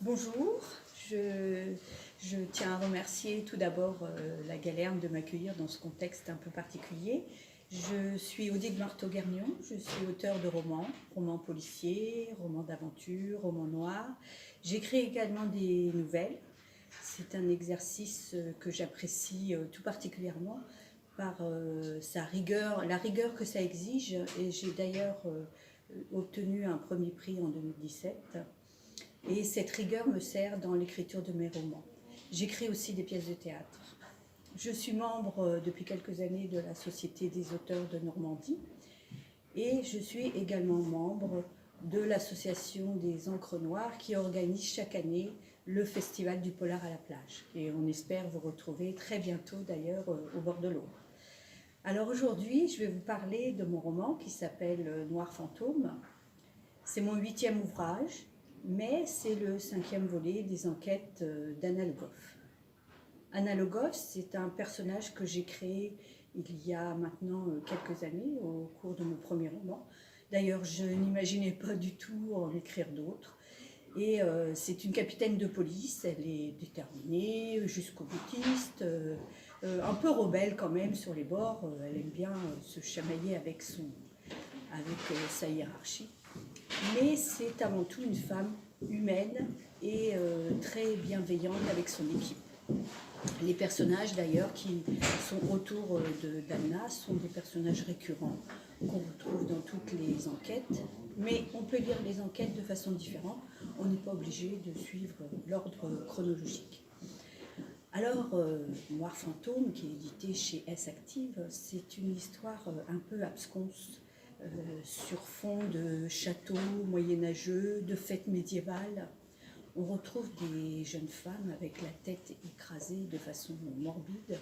Bonjour, je tiens à remercier tout d'abord la Galerne de m'accueillir dans ce contexte un peu particulier. Je suis Odile Marteau-Guergnon, je suis auteure de romans policiers, romans d'aventure, romans noirs. J'écris également des nouvelles. C'est un exercice que j'apprécie tout particulièrement par sa rigueur, la rigueur que ça exige. Et j'ai d'ailleurs obtenu un premier prix en 2017. Et cette rigueur me sert dans l'écriture de mes romans. J'écris aussi des pièces de théâtre. Je suis membre depuis quelques années de la Société des auteurs de Normandie et je suis également membre de l'association des Encres Noires qui organise chaque année le Festival du Polar à la plage. Et on espère vous retrouver très bientôt d'ailleurs au bord de l'eau. Alors aujourd'hui, je vais vous parler de mon roman qui s'appelle Noir fantôme. C'est mon 8e ouvrage, mais c'est le 5e volet des enquêtes d'Anna Le Goff. Anna Le Goff, c'est un personnage que j'ai créé il y a maintenant quelques années au cours de mon premier roman. D'ailleurs, je n'imaginais pas du tout en écrire d'autres. Et c'est une capitaine de police, elle est déterminée, jusqu'au boutiste, un peu rebelle quand même sur les bords. Elle aime bien se chamailler avec sa hiérarchie. Mais c'est avant tout une femme humaine et très bienveillante avec son équipe. Les personnages d'ailleurs qui sont autour d'Anna sont des personnages récurrents qu'on retrouve dans toutes les enquêtes, mais on peut lire les enquêtes de façon différente, on n'est pas obligé de suivre l'ordre chronologique. Alors, Noir fantôme, qui est édité chez S-Active, c'est une histoire un peu absconse, sur fond de châteaux moyenâgeux, de fêtes médiévales. On retrouve des jeunes femmes avec la tête écrasée de façon morbide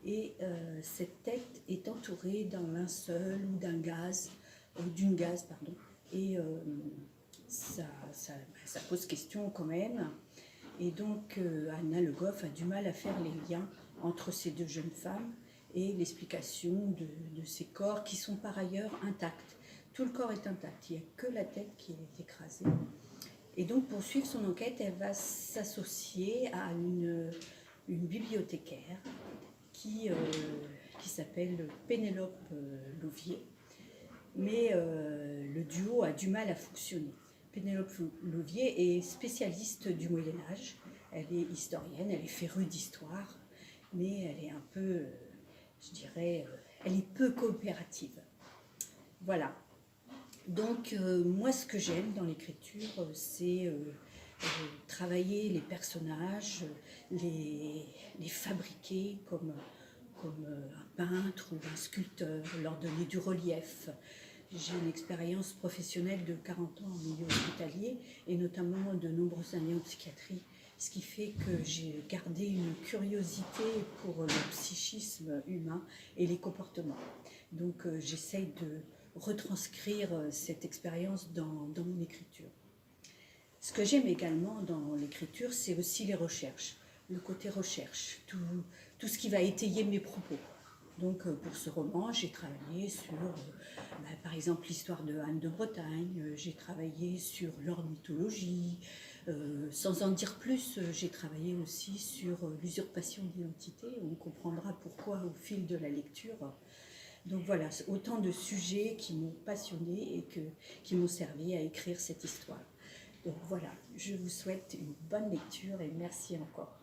et cette tête est entourée d'un linceul ou d'une gaze, pardon. Et ça pose question quand même. Et donc Anna Le Goff a du mal à faire les liens entre ces deux jeunes femmes et l'explication de ces corps qui sont par ailleurs intacts. Tout le corps est intact, il n'y a que la tête qui est écrasée. Et donc pour suivre son enquête, elle va s'associer à une bibliothécaire qui s'appelle Pénélope Louvier. Mais le duo a du mal à fonctionner. Pénélope Louvier est spécialiste du Moyen-Âge, elle est historienne, elle est férue d'histoire, mais elle est un peu, je dirais, elle est peu coopérative. Voilà. Donc, moi, ce que j'aime dans l'écriture, c'est travailler les personnages, les fabriquer comme un peintre ou un sculpteur, leur donner du relief. J'ai une expérience professionnelle de 40 ans en milieu hospitalier et notamment de nombreuses années en psychiatrie, ce qui fait que j'ai gardé une curiosité pour le psychisme humain et les comportements. Donc j'essaye de retranscrire cette expérience dans mon écriture. Ce que j'aime également dans l'écriture, c'est aussi les recherches, le côté recherche, tout ce qui va étayer mes propos. Donc pour ce roman, j'ai travaillé sur, par exemple, l'histoire de Anne de Bretagne, j'ai travaillé sur l'ornithologie, sans en dire plus, j'ai travaillé aussi sur l'usurpation d'identité, on comprendra pourquoi au fil de la lecture. Donc voilà, autant de sujets qui m'ont passionnée et qui m'ont servi à écrire cette histoire. Donc voilà, je vous souhaite une bonne lecture et merci encore.